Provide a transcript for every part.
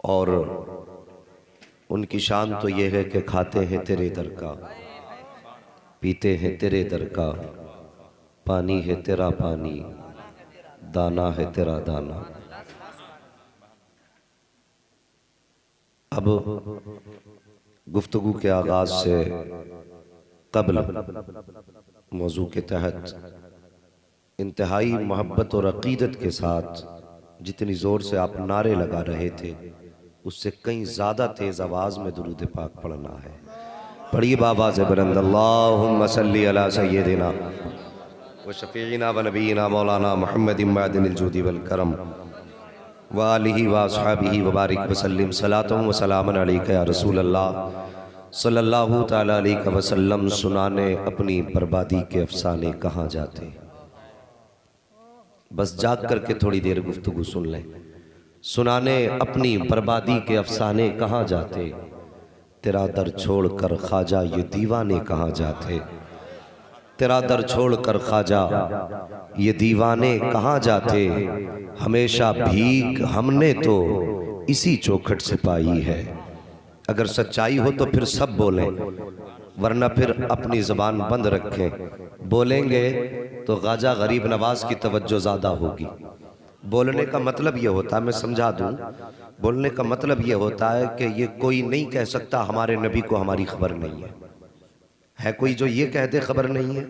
और उनकी शान तो ये है कि खाते हैं तेरे दर का, पीते हैं तेरे दर का, पानी है तेरा पानी, दाना है तेरा दाना। अब गुफ्तगू के आगाज से कब्ल मौजू के तहत इंतहाई मोहब्बत और अकीदत के साथ जितनी ज़ोर से आप नारे लगा रहे थे उससे कहीं ज़्यादा तेज़ आवाज़ में दुरूद पाक पढ़ना है। पढ़िए बाबाज़ बुलंद, अल्लाहुम्मा सल्ली अला सय्यदिना व शफीना व नबीना मौलाना मुहम्मदिन मअदिनिल जूदी वल करम व आलिहि व अस्हाबिहि व बारिक व सल्लिम सलातुम व सलामन अलैका या रसूल अल्लाह सल्लल्लाहु तआला अलैहि वसल्लम। सुनाने अपनी बर्बादी के अफसाने कहाँ जाते। बस जाग करके थोड़ी देर गुफ्तगू सुन लें। सुनाने अपनी बर्बादी के अफसाने कहाँ जाते, तेरा दर छोड़ कर ख्वाजा ये दीवाने कहाँ जाते। तेरा दर छोड़ कर ख्वाजा ये दीवाने कहाँ जाते, हमेशा भीख हमने तो इसी चौखट से पाई है। अगर सच्चाई हो तो फिर सब बोलें, वरना फिर अपनी ज़बान बंद रखें। बोलेंगे तो ख्वाजा गरीब नवाज की तवज्जो ज़्यादा होगी। बोलने का मतलब ये होता है, मैं समझा दूं, बोलने का मतलब ये होता है कि ये कोई नहीं कह सकता हमारे नबी को हमारी खबर नहीं है कोई जो ये कह दे खबर नहीं है।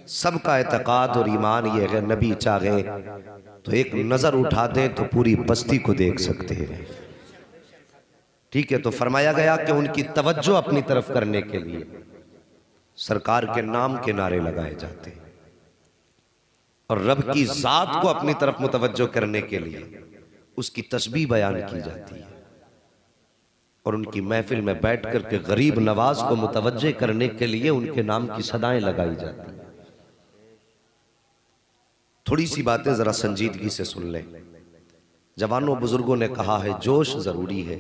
सबका एतकाद और ईमान ये है, नबी चाहे तो एक नज़र उठा दे तो पूरी बस्ती को देख सकते हैं। ठीक है, तो फरमाया गया कि उनकी तवज्जो अपनी तरफ करने के लिए सरकार के नाम के नारे लगाए जाते हैं और रब की जात को अपनी तरफ मुतवज्जो करने के लिए उसकी तस्बीह बयान की जाती है और उनकी महफिल में बैठ करके गरीब नवाज को मुतवज्जे करने के लिए उनके नाम की सदाएं लगाई जाती हैं। थोड़ी सी बातें जरा संजीदगी से सुन लें। जवानों बुजुर्गों ने कहा है जोश जरूरी है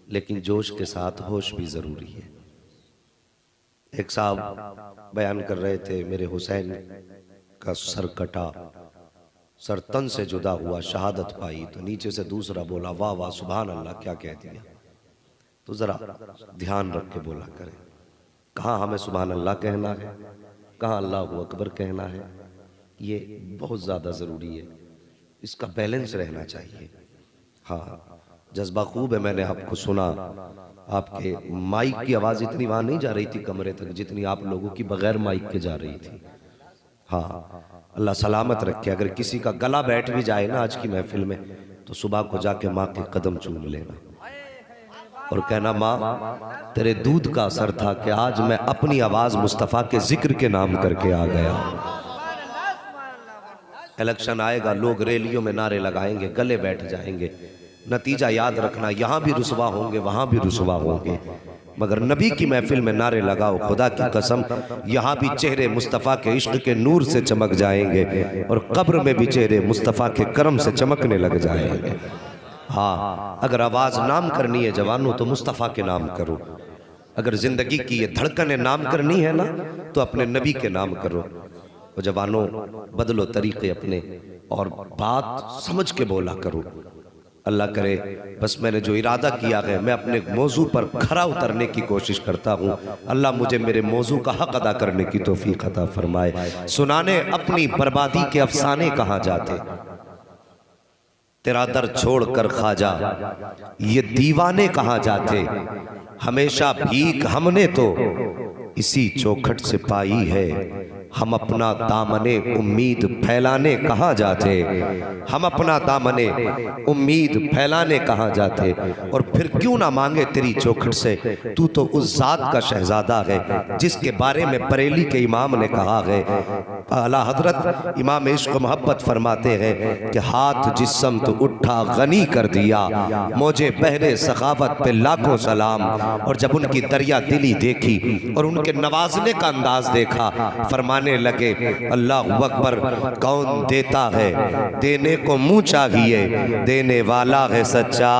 लेकिन जोश के साथ होश भी जरूरी है। एक साहब बयान कर रहे थे, मेरे हुसैन का सर कटा, सर तन से जुदा हुआ, शहादत पाई। तो नीचे से दूसरा बोला वाह वाह सुभान अल्लाह, क्या कह दिया। तो जरा ध्यान रख के बोला करें, कहाँ हमें सुभान अल्लाह कहना है, कहाँ अल्लाहु अकबर कहना है। ये बहुत ज़्यादा ज़रूरी है, इसका बैलेंस रहना चाहिए। हाँ, जज्बा खूब है। मैंने आपको सुना, आपके माइक की आवाज़ इतनी वहाँ नहीं जा रही थी कमरे तक जितनी आप लोगों की बगैर माइक के जा रही थी। हाँ, अल्लाह सलामत रखे। अगर किसी का गला बैठ भी जाए ना आज की महफिल में तो सुबह को जाके माँ के कदम चूम लेना और कहना माँ तेरे दूध का असर था कि आज मैं अपनी आवाज़ मुस्तफ़ा के जिक्र के नाम करके आ गया। इलेक्शन आएगा, लोग रैलियों में नारे लगाएंगे, गले बैठ जाएंगे। नतीजा याद रखना, यहाँ भी रुसवा होंगे वहाँ भी रुसवा होंगे, मगर नबी की महफिल में नारे लगाओ, खुदा की कसम यहाँ भी चेहरे मुस्तफ़ा के इश्क के नूर से चमक जाएंगे और कब्र में भी चेहरे मुस्तफ़ा के करम से चमकने लग जाएंगे। हाँ, अगर आवाज़ नाम करनी है जवानों तो मुस्तफ़ा के नाम करो। अगर ज़िंदगी की ये धड़कने नाम करनी है ना तो अपने नबी के नाम करो। वो जवानों बदलो तरीक़े अपने और बात समझ के बोला करो। अल्लाह करे बस मैंने जो इरादा किया है मैं अपने मौजू पर खरा उतरने की कोशिश करता हूँ। अल्लाह मुझे मेरे मौजू का हक अदा करने की तौफीक अता फरमाए। सुनाने अपनी बर्बादी के अफसाने कहाँ जाते, तेरा दर छोड़ कर ख्वाजा ये दीवाने कहाँ जाते, हमेशा भीख हमने तो इसी चौखट से पाई है। हम अपना दामने उम्मीद फैलाने कहाँ जाते, हम अपना दामने उम्मीद फैलाने कहाँ जाते। और फिर क्यों ना मांगे तेरी चौखट से, तू तो उस जात का शहजादा है जिसके बारे में बरेली के इमाम ने कहा है। आला हजरत इमाम इश्क मोहब्बत फरमाते हैं कि हाथ जिस्म तो उठा गनी कर दिया, मुझे बहरे सखावत पे लाखों सलाम। और जब उनकी दरिया दिली देखी और उनके नवाजने का अंदाज देखा, फरमाने लगे अल्लाह अकबर, कौन देता है देने को मुंह चाहिए, देने वाला है सच्चा।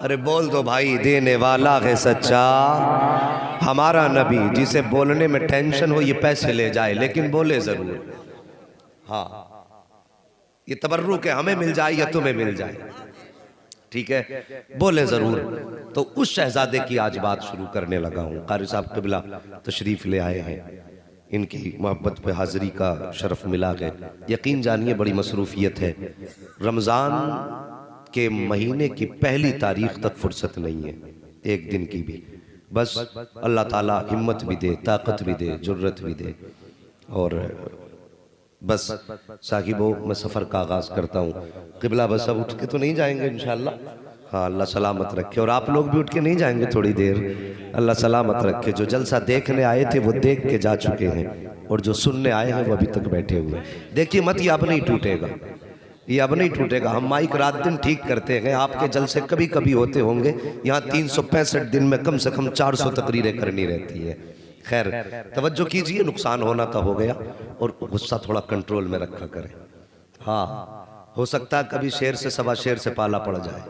अरे बोल दो भाई, देने वाला है सच्चा हमारा नबी, जिसे बोलने में टेंशन हो ये पैसे ले जाए लेकिन बोले जरूर। हाँ, ये तबर्रुक है, हमें मिल जाए या तुम्हें मिल जाए। ठीक है, बोले जरूर। तो उस शहजादे की आज बात शुरू करने लगा हूँ। कारी साहब क़िबला तशरीफ ले आए हैं, इनकी मोहब्बत पे हाजिरी का शरफ मिला है। यकीन जानिए बड़ी मसरूफियत है, रमज़ान के महीने की पहली तारीख तक फुर्सत नहीं है एक दिन की भी। बस अल्लाह ताला हिम्मत भी दे, ताकत भी दे, जुर्रत भी दे। और बस साहिबो मैं सफ़र का आगाज़ करता हूँ। क़िबला बस अब उठ के तो नहीं जाएंगे इंशाअल्लाह, हाँ अल्लाह सलामत रखे। और आप लोग भी उठ के नहीं जाएंगे थोड़ी देर, अल्लाह सलामत रखे। जो जलसा देखने आए थे वो देख के जा चुके हैं, और जो सुनने आए हैं वो अभी तक बैठे हुए। देखिए मत, ये अब नहीं टूटेगा, ये अब नहीं टूटेगा। हम माइक रात दिन ठीक करते हैं, आपके जलसे कभी कभी होते होंगे। यहाँ 365 दिन में कम से कम 400 तकरीरें करनी रहती है। खैर तवज्जो कीजिए, नुकसान होना तो हो गया, और गुस्सा थोड़ा कंट्रोल में रखा करें। हाँ, हो सकता है कभी शेर से सवा शेर से पाला पड़ जाए,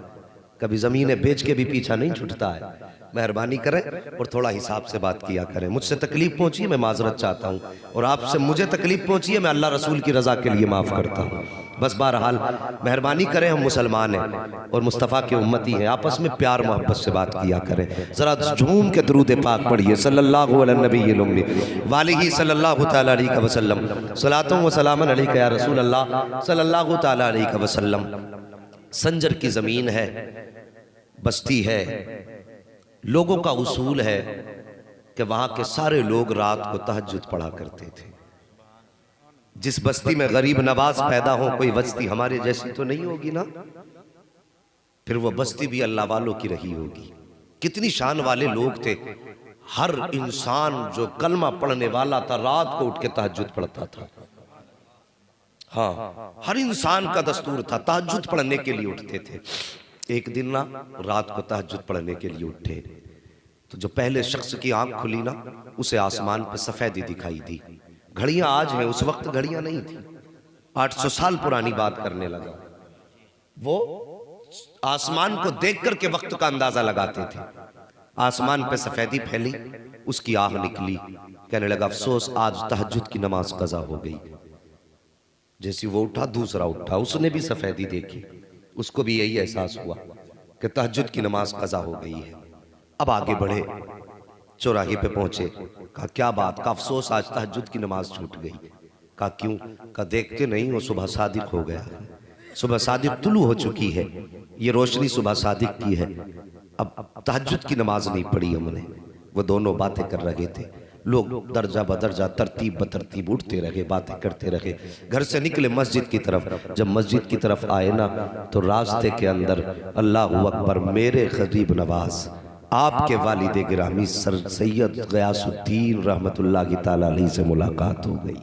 कभी ज़मीनें बेच के भी पीछा नहीं छूटता है। मेहरबानी करें और थोड़ा हिसाब से बात किया करें। मुझसे तकलीफ पहुंची है, मैं माजरत चाहता हूं, और आपसे मुझे तकलीफ पहुंची है, मैं अल्लाह रसूल की रज़ा के लिए माफ़ करता हूं। बस बहरहाल मेहरबानी करें, हम मुसलमान हैं और मुस्तफ़ा के उम्मती हैं, आपस में प्यार मोहब्बत से बात किया करें। ज़रा झूम के दरूद पाक पढ़िए, सल्लल्लाहु अलैहि नबी वालिही सल्लल्लाहु तआला अलैहि वसल्लम, सलातुन व सलामुन अलैका या रसूल अल्लाह सल्लल्लाहु तआला अलैहि वसल्लम। संजर की ज़मीन है, बस्ती है, लोगों का उसूल है कि वहां के सारे लोग रात को तहज्जुद पढ़ा करते थे। जिस बस्ती में गरीब नवाज पैदा हो, कोई बस्ती हमारे जैसी तो नहीं होगी ना, फिर वो बस्ती भी अल्लाह वालों की रही होगी। कितनी शान वाले लोग थे। हर इंसान जो कलमा पढ़ने वाला था रात को उठ के तहज्जुद पढ़ता था। हाँ, हर इंसान का दस्तूर था, तहज्जुद पढ़ने के लिए उठते थे। एक दिन ना रात को तहज्जुद पढ़ने के लिए उठे, तो जो पहले शख्स की आंख खुली ना, उसे आसमान पर सफेदी दिखाई दी। घड़ियां आज हैं, उस वक्त घड़ियां नहीं थी। 800 साल पुरानी बात करने लगा। वो आसमान को देख करके वक्त का अंदाजा लगाते थे। आसमान पे सफेदी फैली, उसकी आह निकली, कहने लगा अफसोस आज तहज्जुद की नमाज कज़ा हो गई। जैसी वो उठा, दूसरा उठा, उसने भी सफेदी देखी, उसको भी यही एहसास हुआ कि तहज्जुद की नमाज कज़ा हो गई है। अब आगे बढ़े, चौराहे पे पहुंचे, कहा क्या बात, का अफसोस आज तहज्जुद की नमाज छूट गई। कहा क्यों? का देखते नहीं हो सुबह सादिक हो गया, सुबह सादिक तुलू हो चुकी है, ये रोशनी सुबह सादिक की है। अब तहज्जुद की नमाज नहीं पढ़ी हमने। वो दोनों बातें कर रहे थे। लोग दर्जा बदर्जा तरतीब बतरतीब उठते रहे, बातें करते रहे। घर से निकले मस्जिद की तरफ। जब मस्जिद की तरफ आए ना, तो रास्ते के अंदर अल्लाहु अकबर, मेरे गरीब नवाज आपके वालिद गिरामी सर सैयद गयासुद्दीन रहमतुल्लाह तआला अलैहि से मुलाकात हो गई।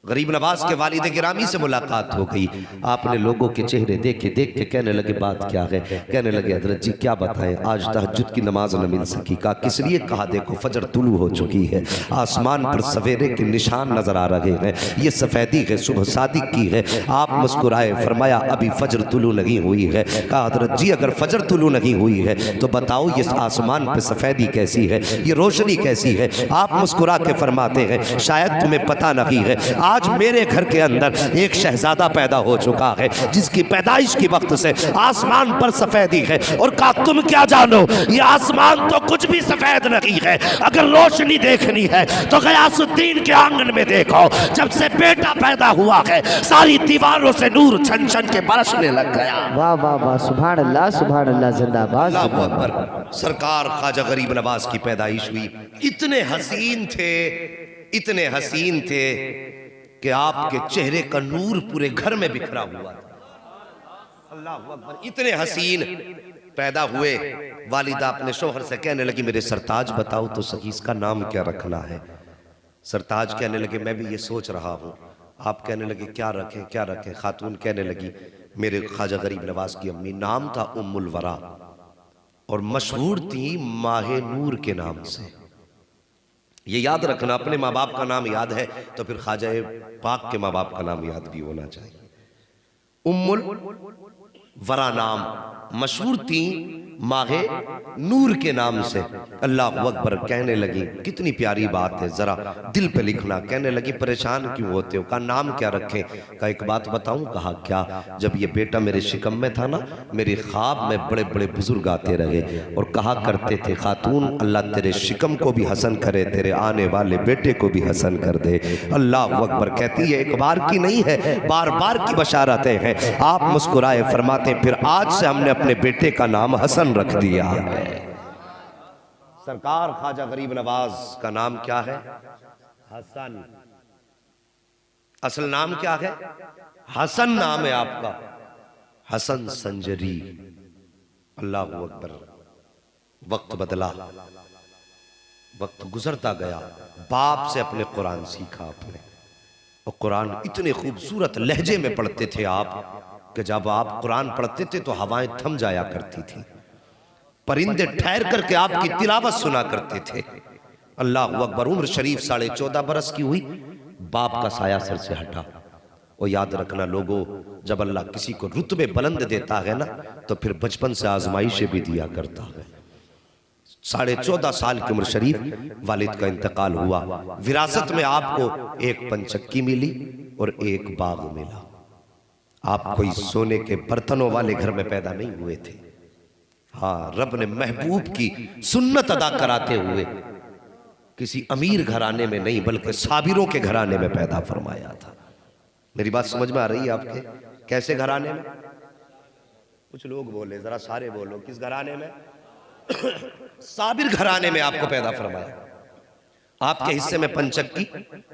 गरीब नवाज के वालिद गिरामी से मुलाकात हो गई। आपने लोगों के चेहरे देखे, देख के कहने लगे बात क्या है? कहने लगे हजरत जी क्या बताएं, आज तहज्जुद की नमाज न मिल सकी। कहा किस लिए? कहा देखो फजर तुलू हो चुकी है, आसमान पर सवेरे के निशान नजर आ रहे हैं, ये सफेदी है, सुबह सादिक की है। आप मुस्कुराए, फरमाया अभी फजर तुलू नहीं हुई है। कहा हजरत जी अगर फजर तुलू नहीं हुई है तो बताओ ये आसमान पर सफेदी कैसी है, ये रोशनी कैसी है? आप मुस्कुरा के फरमाते हैं शायद तुम्हें पता नहीं है, आज मेरे घर के अंदर एक शहजादा पैदा हो चुका है जिसकी पैदाइश के वक्त से आसमान पर सफेदी है। और कहा तुम क्या जानो, ये आसमान तो कुछ भी सफेद नहीं है। अगर रोशनी देखनी है तो गयासुद्दीन के आंगन में देखो, जब से बेटा पैदा हुआ है सारी दीवारों से नूर छन छन के बरसने लग गया। वाह वाह वाह, सुभान अल्लाह सुभान अल्लाह, जिंदाबाद अकबर। सरकार ख्वाजा गरीब नवाज की पैदाइश हुई। इतने हसीन थे, इतने हसीन थे कि आपके चेहरे का नूर पूरे घर में बिखरा हुआ था। अल्लाह अकबर। इतने हसीन पैदा हुए। वालिदा अपने शोहर से कहने लगी मेरे सरताज बताओ तो सही इसका नाम क्या रखना है। सरताज कहने लगे मैं भी ये सोच रहा हूँ। आप कहने लगे क्या रखें क्या रखें? खातून कहने लगी मेरे ख्वाजा गरीब नवाज की अम्मी नाम था उम्मुल वरा और मशहूर थी माहे नूर के नाम से। ये याद रखना, अपने माँ बाप का नाम याद है तो फिर ख्वाजा पाक के माँ बाप का नाम याद भी होना चाहिए। उम्मुल वरा नाम मशहूर थी, माहे नूर के नाम से। अल्लाह अकबर कहने लगी, कितनी प्यारी बात है, जरा दिल पे लिखना। कहने लगी परेशान क्यों होते हो? कहा नाम क्या रखें? कहा एक बात बताऊं? कहा क्या? जब ये बेटा मेरे शिकम में था ना, मेरे ख्वाब में बड़े बड़े बुजुर्ग आते रहे और कहा करते थे, खातून अल्लाह तेरे शिकम को भी हसन करे, तेरे आने वाले बेटे को भी हसन कर दे। अल्लाह अकबर कहती है एक बार की नहीं है, बार बार की बशारतें हैं। आप मुस्कुराए, फरमाते फिर आज से हमने अपने बेटे का नाम हसन रख दिया है। सरकार ख्वाजा गरीब नवाज का नाम क्या है? हसन। असल नाम क्या है? हसन नाम है आपका, हसन संजरी। अल्लाह अकबर। वक्त बदला, वक्त गुजरता गया, बाप से अपने कुरान सीखा आपने, और कुरान इतने खूबसूरत लहजे में पढ़ते थे आप कि जब आप कुरान पढ़ते थे तो हवाएं थम जाया करती थी, परिंदे ठहर करके आपकी तिलावत सुना करते थे। अल्लाह अकबर। उम्र शरीफ 14.5 बरस की हुई, बाप का साया सर से हटा। और याद रखना लोगों, जब अल्लाह किसी को रुतबे बुलंद देता है ना, तो फिर बचपन से आजमाइशें भी दिया करता है। 14.5 साल की उम्र शरीफ वालिद का इंतकाल हुआ। विरासत में आपको एक पंचक्की मिली और एक बाग मिला। आप कोई सोने के बर्तनों वाले घर में पैदा नहीं हुए थे। हाँ, रब ने महबूब की सुन्नत अदा कराते हुए किसी अमीर घराने में नहीं, बल्कि साबिरों के घराने में पैदा फरमाया था। मेरी बात समझ में आ रही है आपके? कैसे घराने में? कुछ लोग बोले, जरा सारे बोलो, किस घराने में? साबिर घराने में आपको पैदा फरमाया। आपके हिस्से में पंचक्की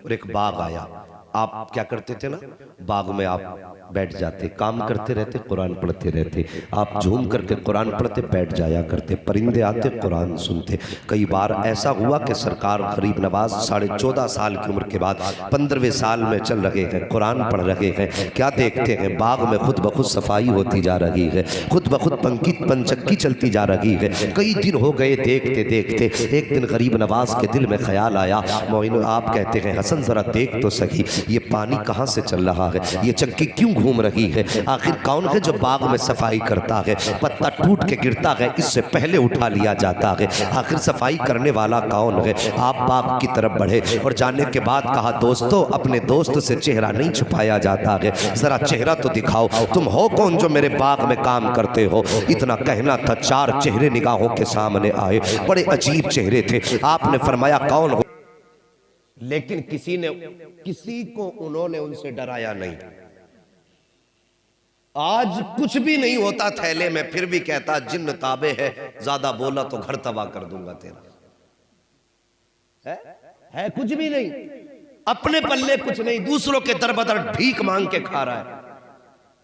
और एक बाग आया। आप क्या करते थे ना, बाग में आप बैठ जाते, काम करते रहते, कुरान पढ़ते रहते। आप झूम करके कुरान पढ़ते बैठ जाया करते, परिंदे आते कुरान सुनते। कई बार ऐसा हुआ कि सरकार गरीब नवाज 14.5 साल की उम्र के बाद 15वें साल में चल रहे हैं, कुरान पढ़ रहे हैं। क्या देखते हैं? बाग में खुद ब खुद सफाई होती जा रही है, खुद ब खुद पंचक्की चलती जा रही है। कई दिन हो गए देखते देखते। एक दिन गरीब नवाज के दिल में ख्याल आया, मोइन आप कहते हैं हसन जरा देख तो सही, ये पानी कहाँ से चल रहा है, ये चक्की क्यों घूम रही है, आखिर कौन है जो बाग में सफाई करता है? पत्ता टूट के गिरता है, इससे पहले उठा लिया जाता है, आखिर सफाई करने वाला कौन है? आप बाग की तरफ बढ़े और जाने के बाद कहा, दोस्तों अपने दोस्त से चेहरा नहीं छुपाया जाता है, जरा चेहरा तो दिखाओ, तुम हो कौन जो मेरे बाग में काम करते हो? इतना कहना था, 4 चेहरे निगाहों के सामने आए, बड़े अजीब चेहरे थे। आपने फरमाया कौन हो? लेकिन किसी को उन्होंने उनसे डराया नहीं। आज कुछ भी नहीं होता थैले में, फिर भी कहता जिन्न ताबे है, ज्यादा बोला तो घर तबाह कर दूंगा तेरा। है कुछ भी नहीं, अपने पल्ले कुछ नहीं, दूसरों के दर बदर भीख मांग के खा रहा है,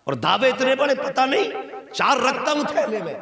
और दावे इतने बड़े पता नहीं 4 रखता हूं थैले में।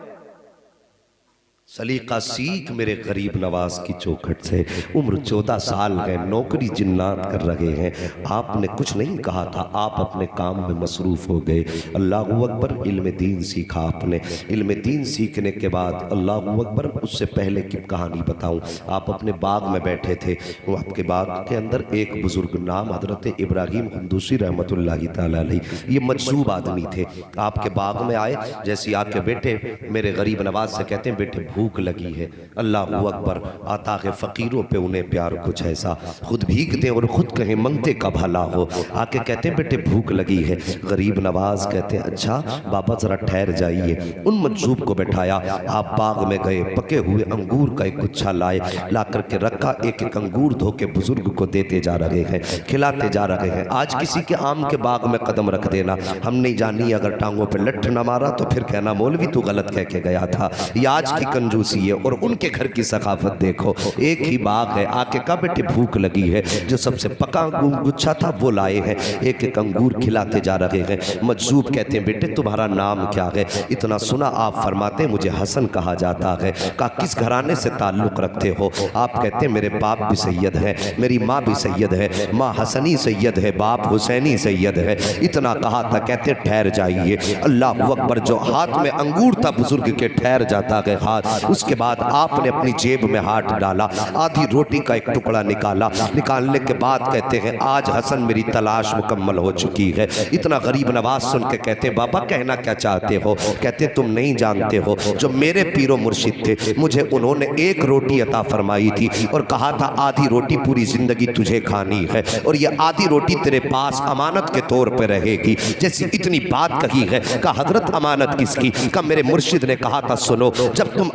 सलीका सीख मेरे गरीब नवाज की चौखट से। उम्र 14 साल है, नौकरी जिन्नात कर रहे हैं। आपने कुछ नहीं कहा था, आप अपने काम में मसरूफ हो गए। अल्लाह अकबर। इल्म दीन सीखा आपने। इल्म दीन सीखने के बाद अल्लाह अकबर, उससे पहले की कहानी बताऊं। आप अपने बाग में बैठे थे, वो आपके बाग के अंदर एक बुजुर्ग नाम हजरत इब्राहिम कुंदूसी रहमतुल्लाहि ताला अलैह, ये मजसूब आदमी थे, आपके बाग में आए। जैसे आके बेटे मेरे गरीब नवाज से कहते हैं, बेटे भूख लगी है। अल्लाह अकबर। आता है फकीरों पे उन्हें प्यार कुछ ऐसा, खुद भीख दे और खुद कहें मंगते का भला हो। आके कहते हैं बेटे भूख लगी है। गरीब नवाज कहते हैं अच्छा बाबा जरा ठहर जाइए। उन मजूब को बैठाया, आप बाग में गए, पके हुए अंगूर का एक गुच्छा लाए, ला करके रखा, एक एक अंगूर धो के बुजुर्ग को देते जा रहे हैं, खिलाते जा रहे हैं। आज किसी के आम के बाग में कदम रख देना, हम नहीं जानी, अगर टांगों पे लठ न मारा तो फिर कहना मौलवी तू गलत कह के गया था। ये आज की कंजूसी है। और उनके घर की सकाफत देखो, एक ही बाग है। आके कहा बेटे भूख लगी है, जो सबसे पका गुच्छा था वो लाए हैं, एक एक अंगूर खिलाते जा रहे हैं। मजूब कहते हैं बेटे तुम्हारा नाम क्या है? इतना सुना, आप फरमाते मुझे हसन कहा जाता है। कहा किस घराने से ताल्लुक रखते हो? आप कहते हैं मेरे बाप भी सैयद है, मेरी माँ भी सैयद है, माँ हसनी सैयद है, बाप हुसैनी सैयद है। इतना कहा था, कहते ठहर जाइए। अल्लाह अकबर। जो हाथ में अंगूर था बुजुर्ग के, ठहर जाता है हाथ, उसके बाद आपने अपनी जेब में हाथ डाला, आधी रोटी का एक टुकड़ा निकाला। निकालने के बाद कहते हैं आज हसन मेरी तलाश मुकम्मल हो चुकी है। इतना गरीब नवाज सुन के कहते बाबा कहना क्या चाहते हो? कहते तुम नहीं जानते हो, जो मेरे पीरो मुर्शिद थे मुझे उन्होंने एक रोटी अता फरमाई थी और कहा था आधी रोटी पूरी जिंदगी तुझे खानी है और ये आधी रोटी तेरे पास अमानत के तौर पे रहेगी। जैसी इतनी बात कही है का हजरत अमानत किसकी? का मेरे मुर्शिद ने कहा था सुनो, जब तुम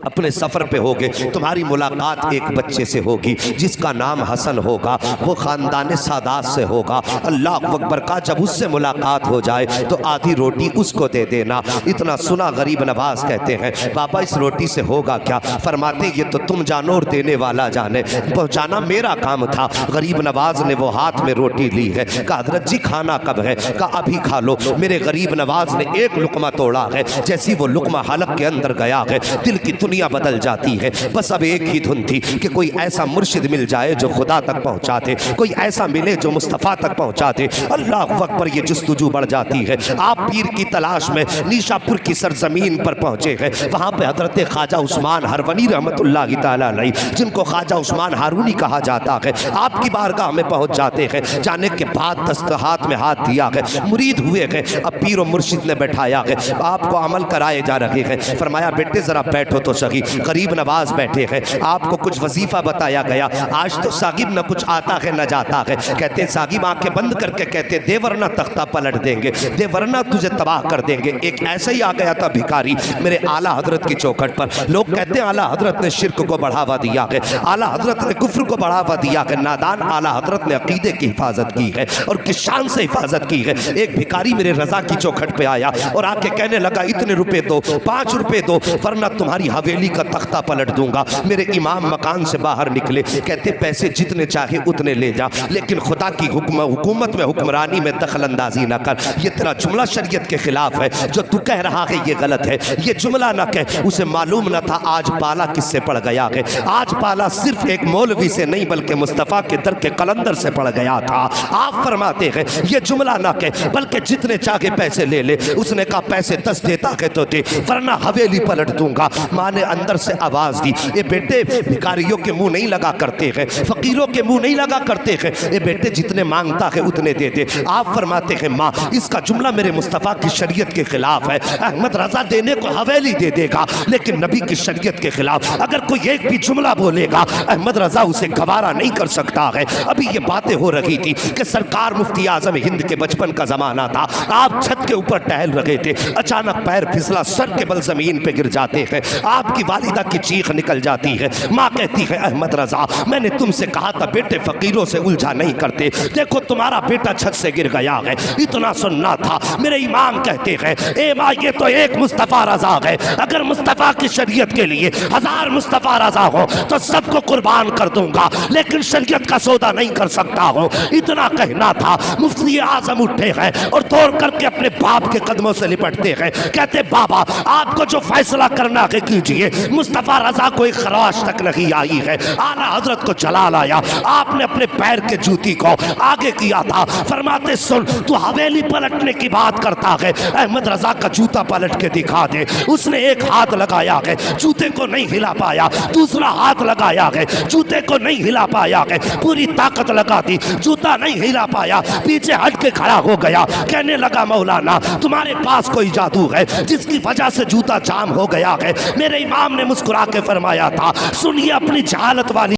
अपने सफर पे होगे तुम्हारी मुलाकात एक बच्चे से होगी जिसका नाम हसन होगा, वो खानदान सादात से होगा। अल्लाह अकबर का जब उससे मुलाकात हो जाए तो आधी रोटी उसको दे देना। इतना सुना गरीब नवाज कहते हैं बाबा इस रोटी से होगा क्या? फरमाते ये तो तुम जानो और देने वाला जाने, पहुंचाना मेरा काम था। गरीब नवाज ने वो हाथ में रोटी ली है। कहा हजरत जी खाना कब है? कहा अभी खा लो। मेरे गरीब नवाज ने एक लुकमा तोड़ा है, जैसी वो लुकमा हलक के अंदर गया है दिल की दुनिया बदल जाती है। बस अब एक ही धुन थी कि कोई ऐसा मुर्शिद मिल जाए जो खुदा तक पहुंचा दे, कोई ऐसा मिले जो मुस्तफ़ा तक पहुंचा दे। अल्लाह अकबर ये जुस्तजू बढ़ जाती है। आप पीर की तलाश में नीशापुर की सरजमीन पर पहुंचे हैं। वहां पे हजरत ख्वाजा उस्मान हरवनी रहमतुल्लाह तआला अलैह, जिनको ख्वाजा उस्मान हारूनी कहा जाता है, आपकी बारगाह में पहुंच जाते हैं। जाने के बाद दस्त हाथ में हाथ दिया है, मुरीद हुए हैं। अब पीर और मुर्शिद ने बैठाया है, आपको अमल कराए जा रहे हैं। फरमाया बेटे जरा बैठो तो सही। गरीब नवाज बैठे हैं, आपको कुछ वजीफा बताया गया। आज तो सागिब न कुछ आता है न जाता है। कहते सागिब आंखें बंद करके कहते दे वरना तख्ता पलट देंगे, दे वरना तुझे तबाह कर देंगे। एक ऐसे ही आ गया था भिखारी मेरे आला हजरत की चौखट पर। लोग कहते हैं आला हजरत ने शिर्क को बढ़ावा दिया है, आला हजरत ने कुफ्र को बढ़ावा दिया है। नादान आला हजरत ने अकीदे की हिफाजत की है और किस शान से हिफाजत की है। एक भिखारी मेरे रजा की चौखट पे आया और आके कहने लगा इतने रुपए दो, 5 रुपए दो वरना तुम्हारी हवेली का तख्ता पलट दूंगा। मेरे इमाम मकान से बाहर निकले, कहते पैसे जितने चाहे उतने ले जा, लेकिन खुदा की हुकूमत में हुक्मरानी में दखल अंदाजी न कर। ये तेरा जुमला शरीयत के खिलाफ है, जो तू कह रहा है ये गलत है। ये जुमला न कह। उसे मालूम न था आज पाला किससे पड़ गया है। आज पाला सिर्फ एक मौलवी से नहीं बल्कि मुस्तफ़ा के दर के कलंदर से पड़ गया था। आप फरमाते हैं ये जुमला न कह, बल्कि जितने चाहे पैसे ले ले। उसने कहा पैसे 10 देता है तो दे वरना हवेली पलट दूंगा। माँ ने अंदर से आवाज दी, ये बेटे भिखारियों के मुंह नहीं लगा करते हैं, फकीरों के मुंह नहीं लगा करते हैं। ये बेटे जितने मांगता है उतने दे दे। आप फरमाते हैं माँ इसका जुमला मेरे मुस्तफ़ा की शरीयत के खिलाफ है। अहमद रजा देने को हवेली दे देगा लेकिन नबी की शरीयत के खिलाफ अगर कोई एक भी जुमला बोलेगा अहमद रजा उसे गवारा नहीं कर सकता है। अभी ये बातें हो रही थी कि सरकार मुफ्ती आजम हिंद के बचपन का जमाना था। आप छत के ऊपर टहल रहे थे, अचानक पैर फिसला, सर के बल जमीन पे गिर जाते हैं। आपकी वालिदा की चीख निकल जाती है। माँ कहती है अहमद रजा मैंने तुमसे कहा था बेटे फकीरों से उलझा नहीं करते, देखो तुम्हारा बेटा छत से गिर गया है। इतना सुनना था। मेरे इमाम कहते हैं ए माँ ये तो एक मुस्तफ़ा रजा है, अगर मुस्तफ़ा की शरीयत के लिए 1000 मुस्तफ़ा रजा हो तो सबको कुर्बान कर दूंगा, लेकिन शरीयत का सौदा नहीं कर सकता हो। इतना कहना था। मुफ्ती आजम उठे हैं और तोड़ करके अपने बाप के कदमों से लिपटते हैं। कहते बाबा आपको जो फैसला करना है कीजिए। मुस्तफ़ा रजा को एक खराश तक नहीं आई है। आला हजरत को जलाल आया। आपने अपने पैर के जूती को आगे किया था। फरमाते सुन तू हवेली पलटने की बात करता है, अहमद रजा का जूता पलट के दिखा दे। उसने एक हाथ लगाया है, जूते को नहीं हिला पाया। दूसरा हाथ लगाया है, जूते को नहीं हिला पाया है। पूरी ताकत लगा दी, जूता नहीं हिला पाया। पीछे हट के खड़ा हो गया। कहने लगा मौलाना तुम्हारे पास कोई जादू है जिसकी वजह से जूता जाम हो गया है। मेरे इमाम ने मुस्कुरा के फरमाया था सुनिए अपनी जहालत वाली